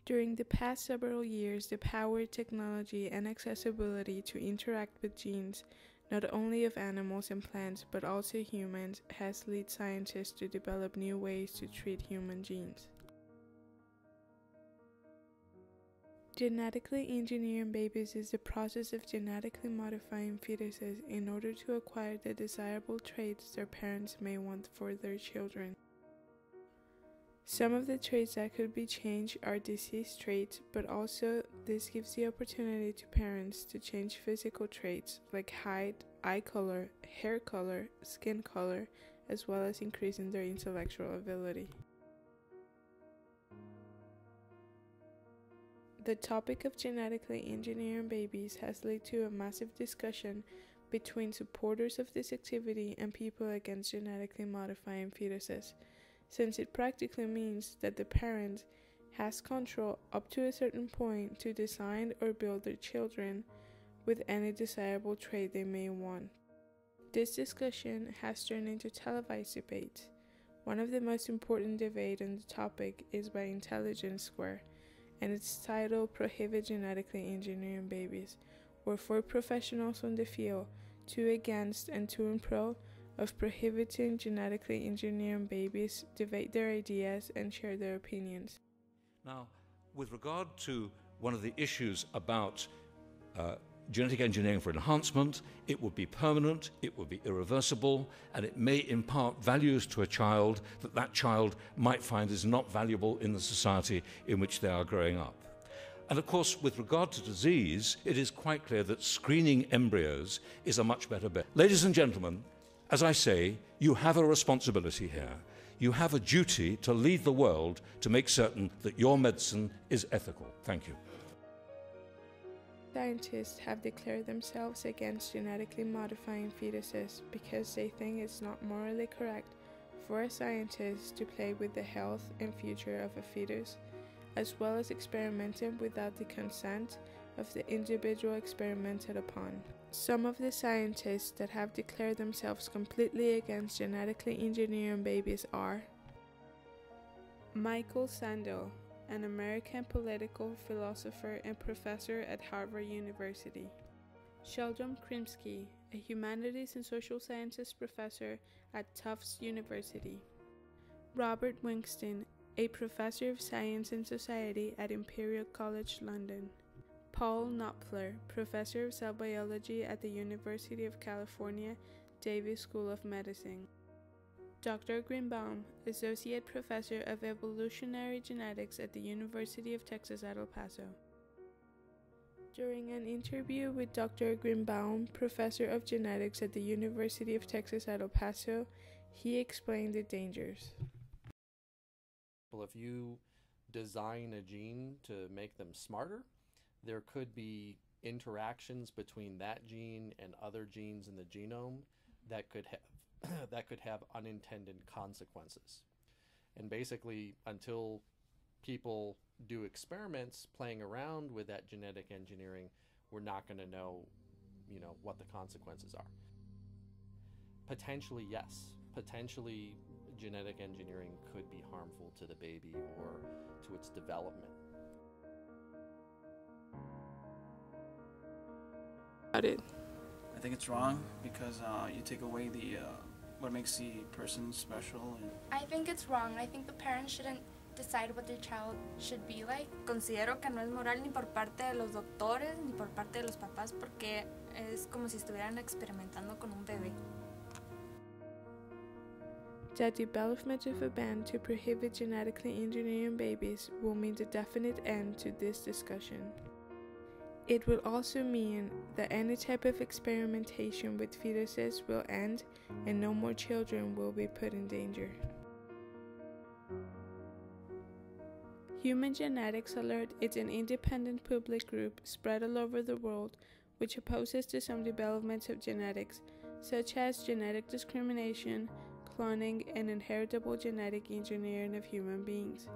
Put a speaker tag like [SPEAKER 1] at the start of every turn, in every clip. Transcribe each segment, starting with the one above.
[SPEAKER 1] During the past several years, the power, technology, and accessibility to interact with genes, not only of animals and plants, but also humans, has led scientists to develop new ways to treat human genes. Genetically engineering babies is the process of genetically modifying fetuses in order to acquire the desirable traits their parents may want for their children. Some of the traits that could be changed are disease traits, but also this gives the opportunity to parents to change physical traits like height, eye color, hair color, skin color, as well as increasing their intellectual ability. The topic of genetically engineering babies has led to a massive discussion between supporters of this activity and people against genetically modifying fetuses, since it practically means that the parent has control up to a certain point to design or build their children with any desirable trait they may want. This discussion has turned into televised debates. One of the most important debates on the topic is by Intelligence Square, and its title Prohibit Genetically Engineering Babies, where 4 professionals on the field, 2 against and 2 in pro, of prohibiting genetically engineering babies, debate their ideas and share their opinions.
[SPEAKER 2] Now, with regard to one of the issues about genetic engineering for enhancement, it would be permanent, it would be irreversible, and it may impart values to a child that that child might find is not valuable in the society in which they are growing up. And of course, with regard to disease, it is quite clear that screening embryos is a much better bet. Ladies and gentlemen, as I say, you have a responsibility here. You have a duty to lead the world to make certain that your medicine is ethical. Thank you.
[SPEAKER 1] Scientists have declared themselves against genetically modifying fetuses because they think it's not morally correct for a scientist to play with the health and future of a fetus, as well as experimenting without the consent of the individual experimented upon. Some of the scientists that have declared themselves completely against genetically engineering babies are Michael Sandel, an American political philosopher and professor at Harvard University; Sheldon Krimsky, a humanities and social sciences professor at Tufts University; Robert Winston, a professor of science and society at Imperial College London; Paul Knopfler, professor of cell biology at the University of California, Davis School of Medicine; Dr. Greenbaum, associate professor of evolutionary genetics at the University of Texas at El Paso. During an interview with Dr. Greenbaum, professor of genetics at the University of Texas at El Paso, he explained the dangers.
[SPEAKER 3] If you design a gene to make them smarter, there could be interactions between that gene and other genes in the genome that could have unintended consequences. And basically, until people do experiments playing around with that genetic engineering, we're not going to know, what the consequences are. Potentially, yes. Potentially, genetic engineering could be harmful to the baby or to its development.
[SPEAKER 4] I think it's wrong because you take away the what makes the person special.
[SPEAKER 5] I think it's wrong. I think the parents shouldn't decide what their child should be like.
[SPEAKER 6] Considero que no es moral ni por parte de los doctores ni por parte de los papás porque es como si estuvieran experimentando con un bebé.
[SPEAKER 1] The development of a ban to prohibit genetically engineering babies will mean the definite end to this discussion. It will also mean that any type of experimentation with fetuses will end and no more children will be put in danger. Human Genetics Alert is an independent public group spread all over the world which opposes to some developments of genetics, such as genetic discrimination, cloning, and inheritable genetic engineering of human beings.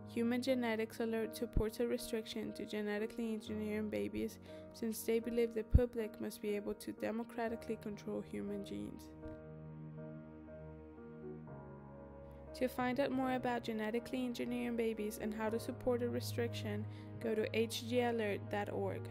[SPEAKER 1] Human Genetics Alert supports a restriction to genetically engineering babies since they believe the public must be able to democratically control human genes. To find out more about genetically engineering babies and how to support a restriction, go to hgalert.org.